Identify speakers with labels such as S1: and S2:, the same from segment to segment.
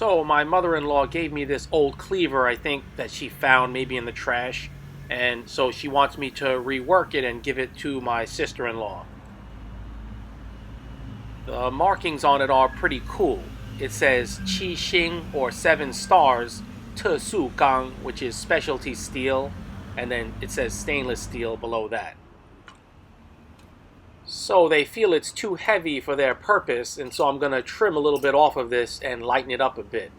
S1: So my mother-in-law gave me this old cleaver, I think, that she found maybe in the trash. And so she wants me to rework it and give it to my sister-in-law. The markings on it are pretty cool. It says Qi Xing, or 7 stars, Te Su Gang, which is specialty steel, and then it says stainless steel below that. So they feel it's too heavy for their purpose, and so I'm going to trim a little bit off of this and lighten it up a bit.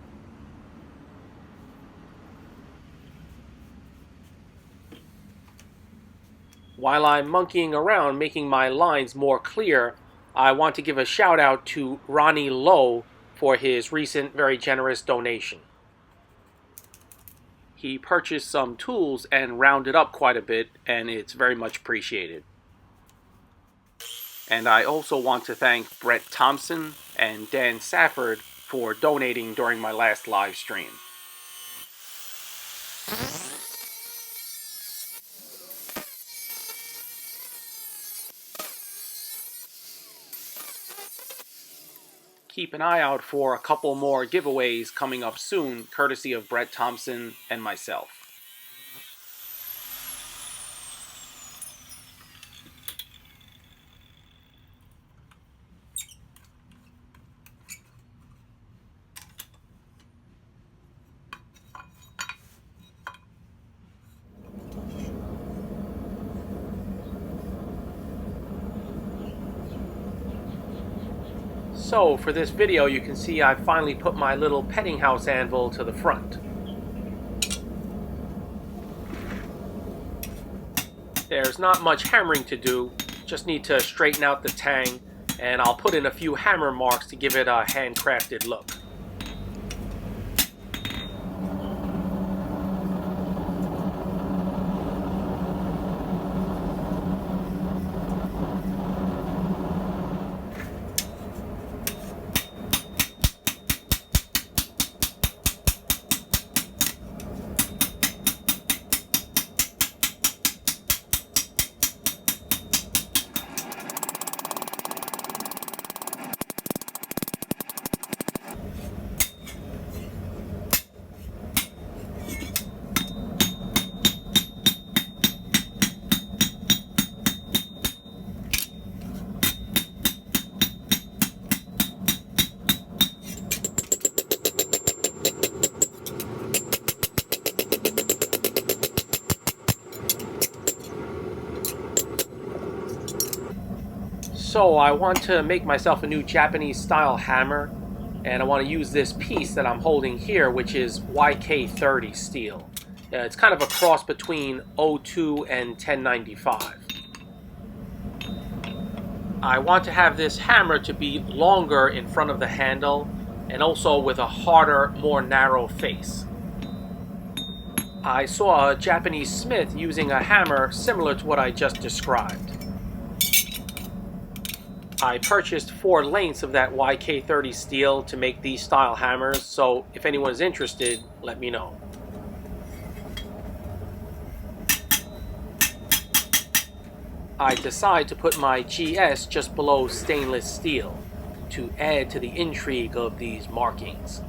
S1: While I'm monkeying around making my lines more clear, I want to give a shout out to Ronnie Lowe for his recent very generous donation. He purchased some tools and rounded up quite a bit, and it's very much appreciated. And I also want to thank Brett Thompson and Dan Safford for donating during my last live stream. Keep an eye out for a couple more giveaways coming up soon, courtesy of Brett Thompson and myself. So for this video, you can see I finally put my little petting house anvil to the front. There's not much hammering to do, just need to straighten out the tang, and I'll put in a few hammer marks to give it a handcrafted look. So I want to make myself a new Japanese style hammer, and I want to use this piece that I'm holding here, which is YK30 steel. It's kind of a cross between 02 and 1095. I want to have this hammer to be longer in front of the handle and also with a harder, more narrow face. I saw a Japanese smith using a hammer similar to what I just described. I purchased 4 lengths of that YK30 steel to make these style hammers, so if anyone's interested, let me know. I decide to put my GS just below stainless steel to add to the intrigue of these markings.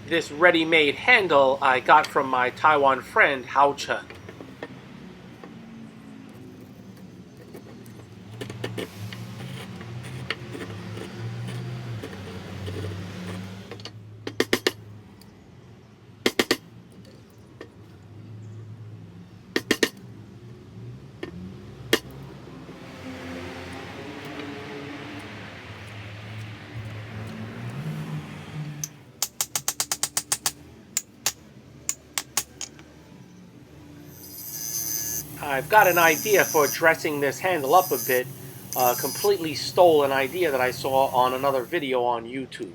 S1: This ready-made handle I got from my Taiwan friend Hao Chen. I've got an idea for dressing this handle up a bit. Completely stole an idea that I saw on another video on YouTube.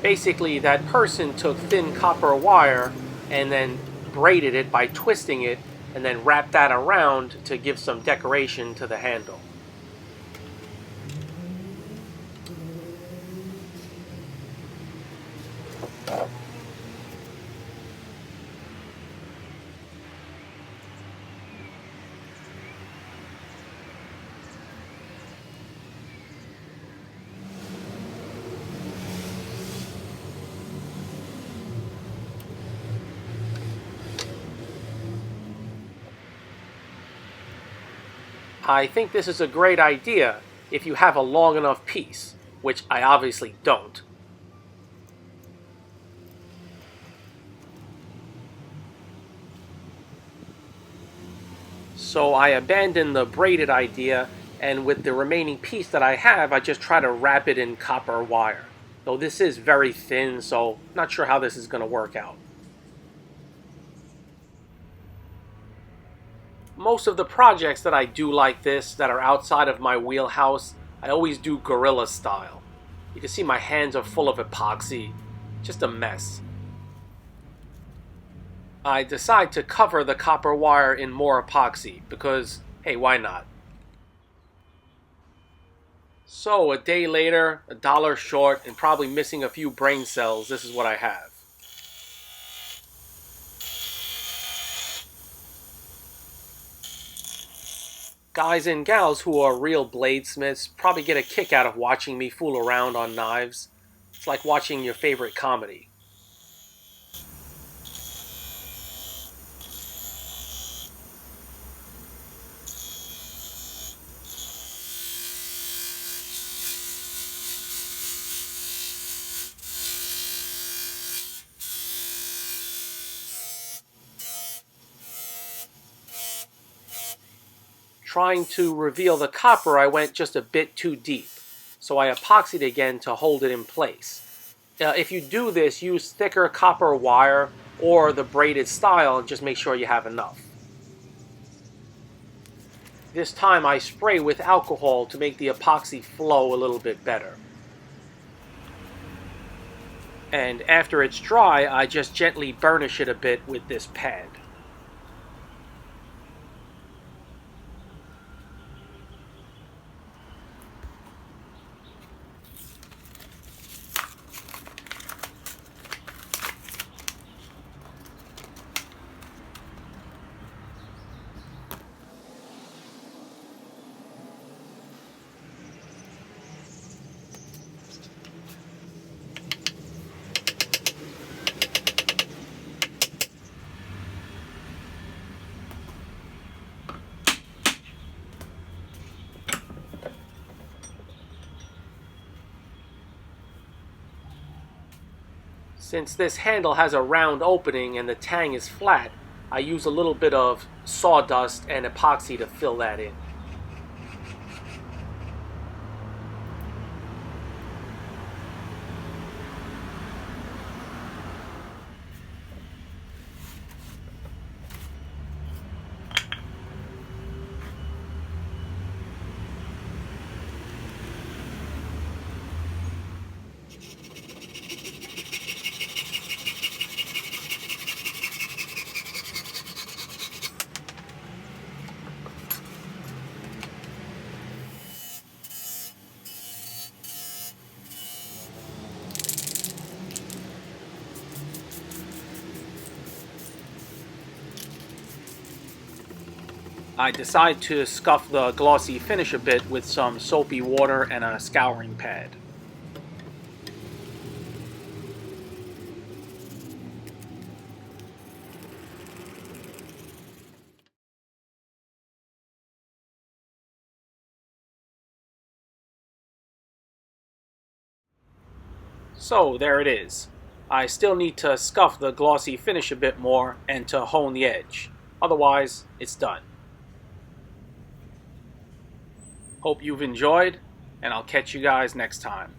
S1: Basically, that person took thin copper wire and then braided it by twisting it and then wrapped that around to give some decoration to the handle. I think this is a great idea if you have a long enough piece, which I obviously don't. So I abandoned the braided idea, and with the remaining piece that I have, I just try to wrap it in copper wire. Though this is very thin, so not sure how this is going to work out. Most of the projects that I do like this, that are outside of my wheelhouse, I always do guerrilla style. You can see my hands are full of epoxy. Just a mess. I decide to cover the copper wire in more epoxy because, hey, why not? So, a day later, $1 short, and probably missing a few brain cells, this is what I have. Guys and gals who are real bladesmiths probably get a kick out of watching me fool around on knives. It's like watching your favorite comedy. Trying to reveal the copper, I went just a bit too deep, so I epoxied again to hold it in place. If you do this, use thicker copper wire or the braided style, and just make sure you have enough. This time I spray with alcohol to make the epoxy flow a little bit better. And after it's dry, I just gently burnish it a bit with this pad. Since this handle has a round opening and the tang is flat, I use a little bit of sawdust and epoxy to fill that in. I decide to scuff the glossy finish a bit with some soapy water and a scouring pad. So there it is. I still need to scuff the glossy finish a bit more and to hone the edge. Otherwise, it's done. Hope you've enjoyed, and I'll catch you guys next time.